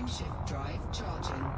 Frameshift drive charging.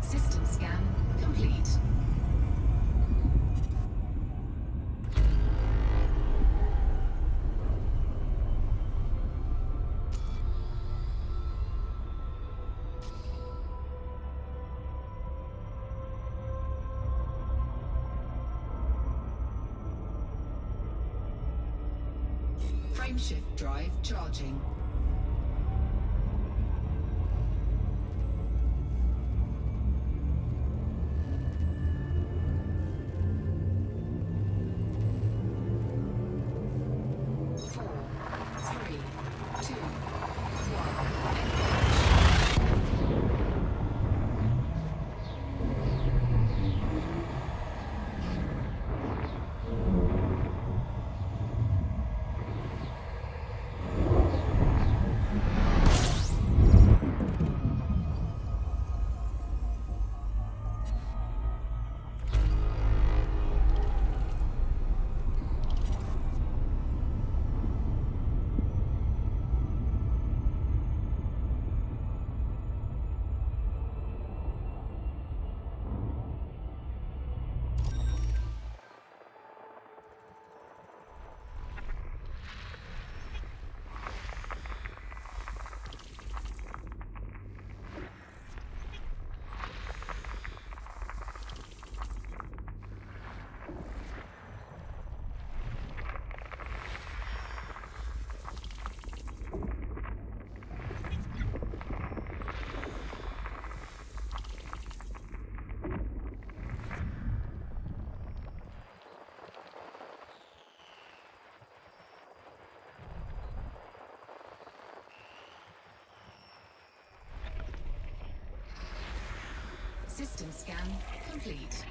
System scan complete. Frameshift drive charging. System scan complete.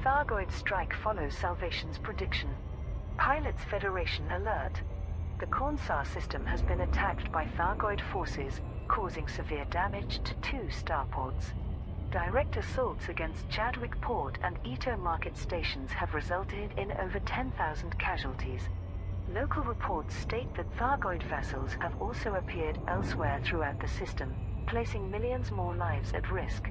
Thargoid strike follows Salvation's prediction. Pilots Federation alert. The Cornsar system has been attacked by Thargoid forces, causing severe damage to 2 starports. Direct assaults against Chadwick Port and Ito Market stations have resulted in over 10,000 casualties. Local reports state that Thargoid vessels have also appeared elsewhere throughout the system, placing millions more lives at risk.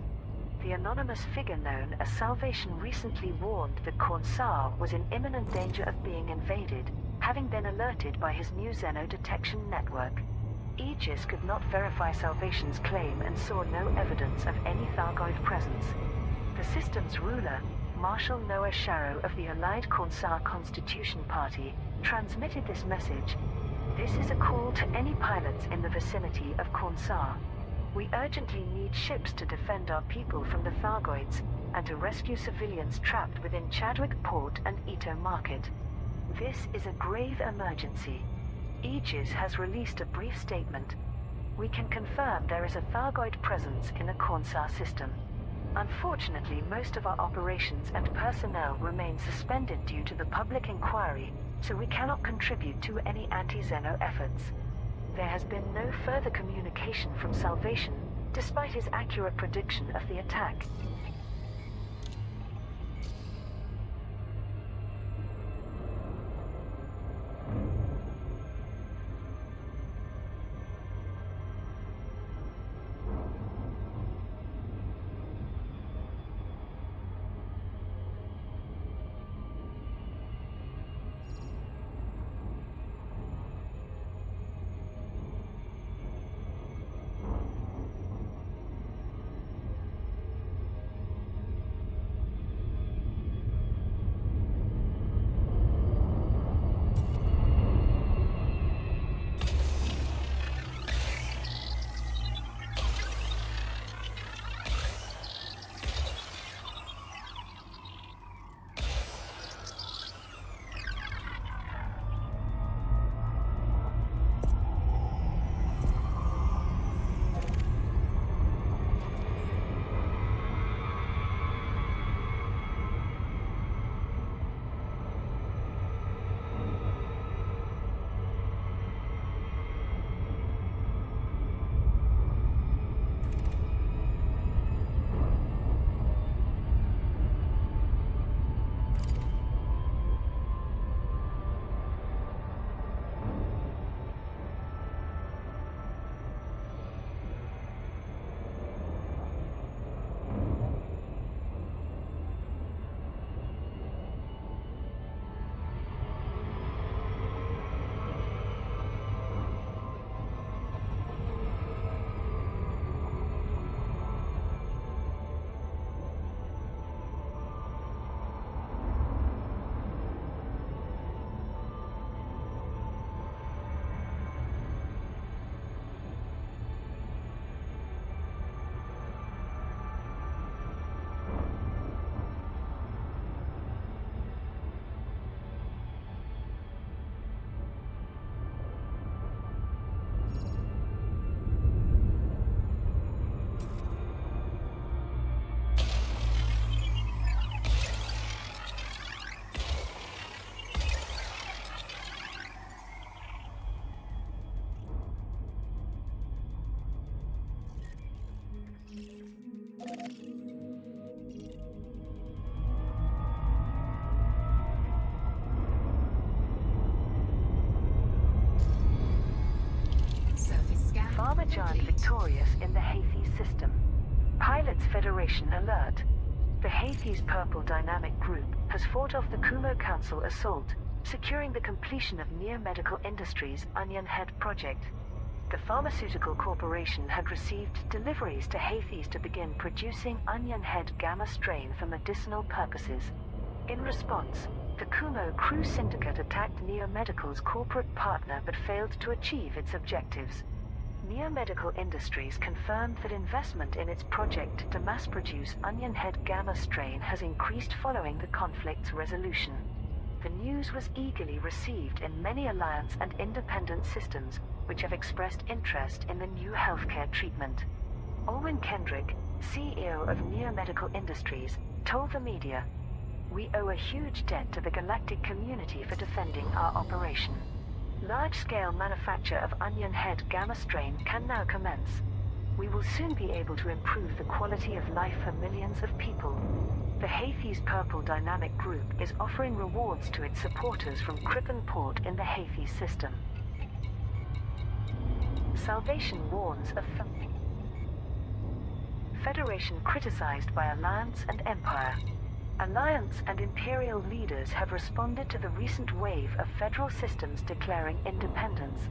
The anonymous figure known as Salvation recently warned that Cornsar was in imminent danger of being invaded, having been alerted by his new Xeno detection network. Aegis could not verify Salvation's claim and saw no evidence of any Thargoid presence. The system's ruler, Marshal Noah Sharrow of the Allied Cornsar Constitution Party, transmitted this message. This is a call to any pilots in the vicinity of Cornsar. We urgently need ships to defend our people from the Thargoids, and to rescue civilians trapped within Chadwick Port and Ito Market. This is a grave emergency. Aegis has released a brief statement. We can confirm there is a Thargoid presence in the Cornsar system. Unfortunately, most of our operations and personnel remain suspended due to the public inquiry, so we cannot contribute to any anti-Xeno efforts. There has been no further communication from Salvation, despite his accurate prediction of the attack. Farmer Giant victorious in the Hades system. Pilots Federation alert. The Hades Purple Dynamic Group has fought off the Kumo Council assault, securing the completion of Neo Medical Industries' Onion Head project. The pharmaceutical corporation had received deliveries to Hades to begin producing Onion Head Gamma strain for medicinal purposes. In response, the Kumo Crew Syndicate attacked Neo Medical's corporate partner but failed to achieve its objectives. Neo Medical Industries confirmed that investment in its project to mass-produce Onion Head Gamma strain has increased following the conflict's resolution. The news was eagerly received in many alliance and independent systems, which have expressed interest in the new healthcare treatment. Owen Kendrick, CEO of Neo Medical Industries, told the media, We owe a huge debt to the galactic community for defending our operation. Large-scale manufacture of onion head gamma strain can now commence. We will soon be able to improve the quality of life for millions of people. The Hafey's Purple Dynamic Group is offering rewards to its supporters from Crippen Port in the Hafey system. Salvation warns of Federation criticized by Alliance and Empire. Alliance and Imperial leaders have responded to the recent wave of federal systems declaring independence.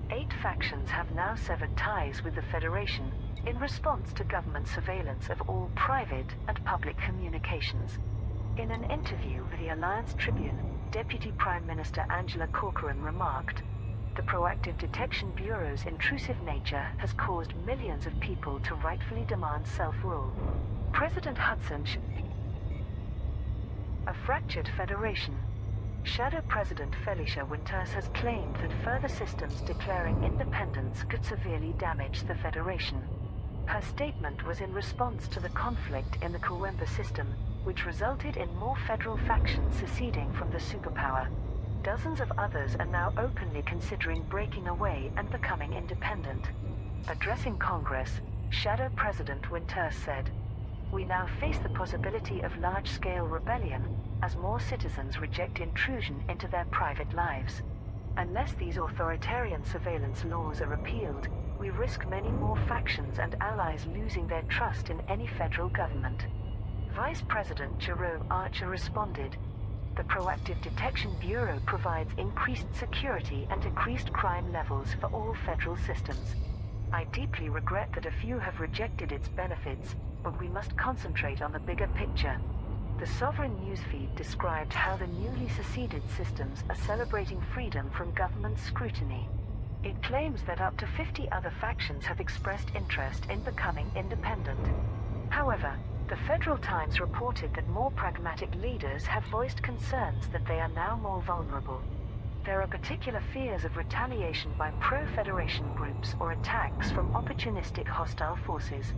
8 factions have now severed ties with the Federation in response to government surveillance of all private and public communications. In an interview with the Alliance Tribune, Deputy Prime Minister Angela Corcoran remarked, "The Proactive Detection Bureau's intrusive nature has caused millions of people to rightfully demand self-rule. President Hudson A fractured Federation. Shadow President Felicia Winters has claimed that further systems declaring independence could severely damage the Federation. Her statement was in response to the conflict in the Kawemba system, which resulted in more federal factions seceding from the superpower. Dozens of others are now openly considering breaking away and becoming independent. Addressing Congress, Shadow President Winters said, "We now face the possibility of large-scale rebellion as more citizens reject intrusion into their private lives. Unless these authoritarian surveillance laws are repealed, we risk many more factions and allies losing their trust in any federal government." Vice President Jerome Archer responded, "The Proactive Detection Bureau provides increased security and decreased crime levels for all federal systems. I deeply regret that a few have rejected its benefits, but we must concentrate on the bigger picture." The Sovereign newsfeed described how the newly seceded systems are celebrating freedom from government scrutiny. It claims that up to 50 other factions have expressed interest in becoming independent. However, the Federal Times reported that more pragmatic leaders have voiced concerns that they are now more vulnerable. There are particular fears of retaliation by pro-Federation groups or attacks from opportunistic hostile forces.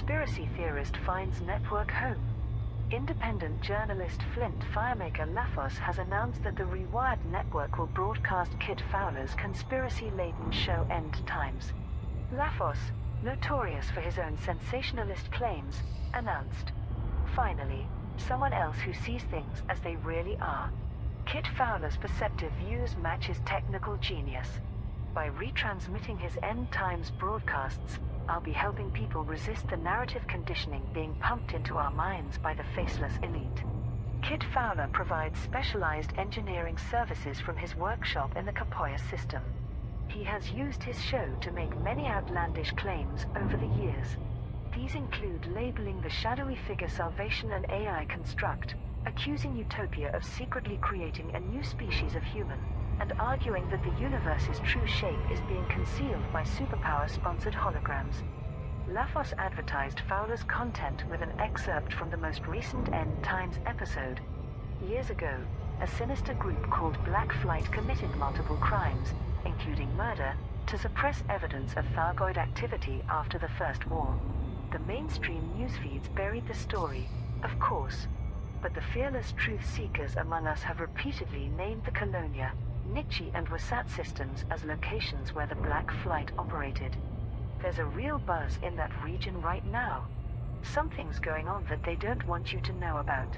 conspiracy theorist finds network home. Independent journalist Flint Firemaker Lafos has announced that the Rewired network will broadcast Kit Fowler's conspiracy-laden show End Times. Lafos, notorious for his own sensationalist claims, announced, finally, someone else who sees things as they really are. Kit Fowler's perceptive views match his technical genius. By retransmitting his End Times broadcasts, I'll be helping people resist the narrative conditioning being pumped into our minds by the faceless elite. Kit Fowler provides specialized engineering services from his workshop in the Kapoya system. He has used his show to make many outlandish claims over the years. These include labeling the shadowy figure Salvation an AI construct, accusing Utopia of secretly creating a new species of human, and arguing that the universe's true shape is being concealed by superpower-sponsored holograms. Lafos advertised Fowler's content with an excerpt from the most recent End Times episode. Years ago, a sinister group called Black Flight committed multiple crimes, including murder, to suppress evidence of Thargoid activity after the First War. The mainstream news feeds buried the story, of course, but the fearless truth-seekers among us have repeatedly named the Colonia, Nietzsche and Wasat systems as locations where the Black Flight operated. There's a real buzz in that region right now. Something's going on that they don't want you to know about.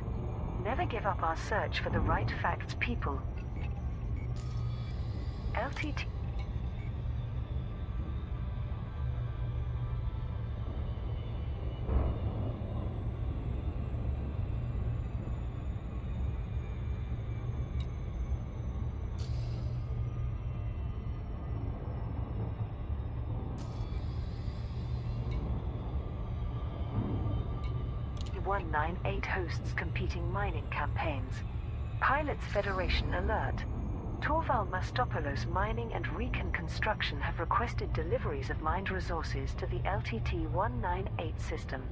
Never give up our search for the right facts, people. LTT 198 hosts competing mining campaigns. Pilots Federation alert. Torval Mastopoulos Mining and Recon Construction have requested deliveries of mined resources to the LTT-198 system.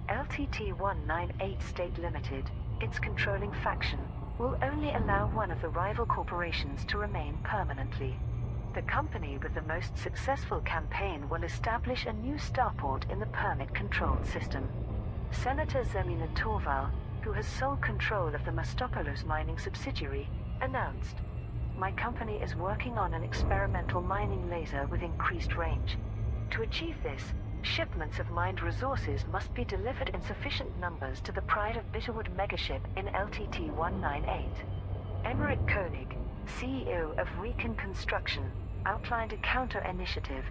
LTT-198 State Limited, its controlling faction, will only allow one of the rival corporations to remain permanently. The company with the most successful campaign will establish a new starport in the permit-controlled system. Senator Zelina Torval, who has sole control of the Mastopoulos mining subsidiary, announced, "My company is working on an experimental mining laser with increased range. To achieve this, shipments of mined resources must be delivered in sufficient numbers to the Pride of Bitterwood megaship in LTT-198. Emmerich Koenig, CEO of Recon Construction, outlined a counter-initiative.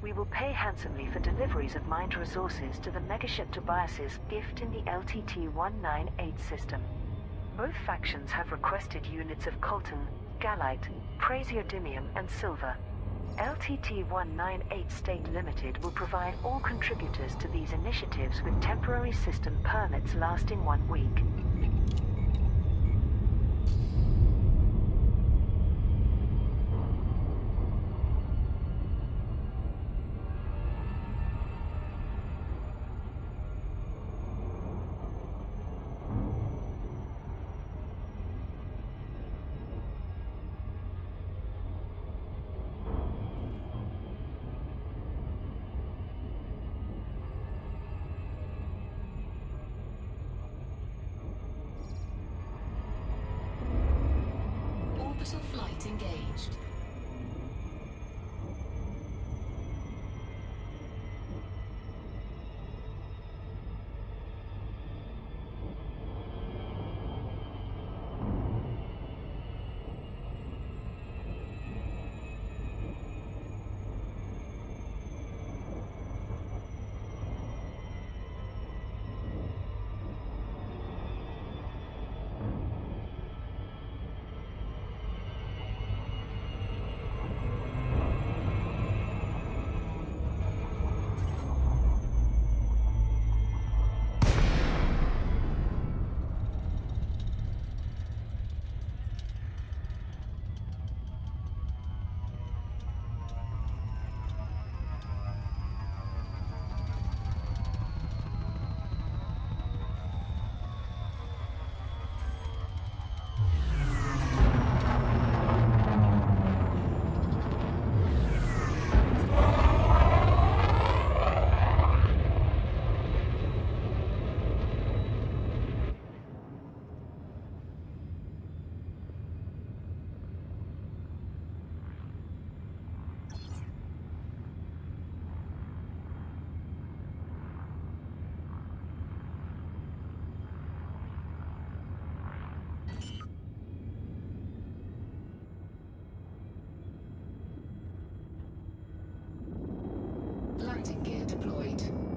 We will pay handsomely for deliveries of mined resources to the megaship Tobias's gift in the LTT-198 system. Both factions have requested units of coltan, gallite, praseodymium and silver. LTT-198 State Limited will provide all contributors to these initiatives with temporary system permits lasting 1 week. Orbital flight engaged. landing gear deployed.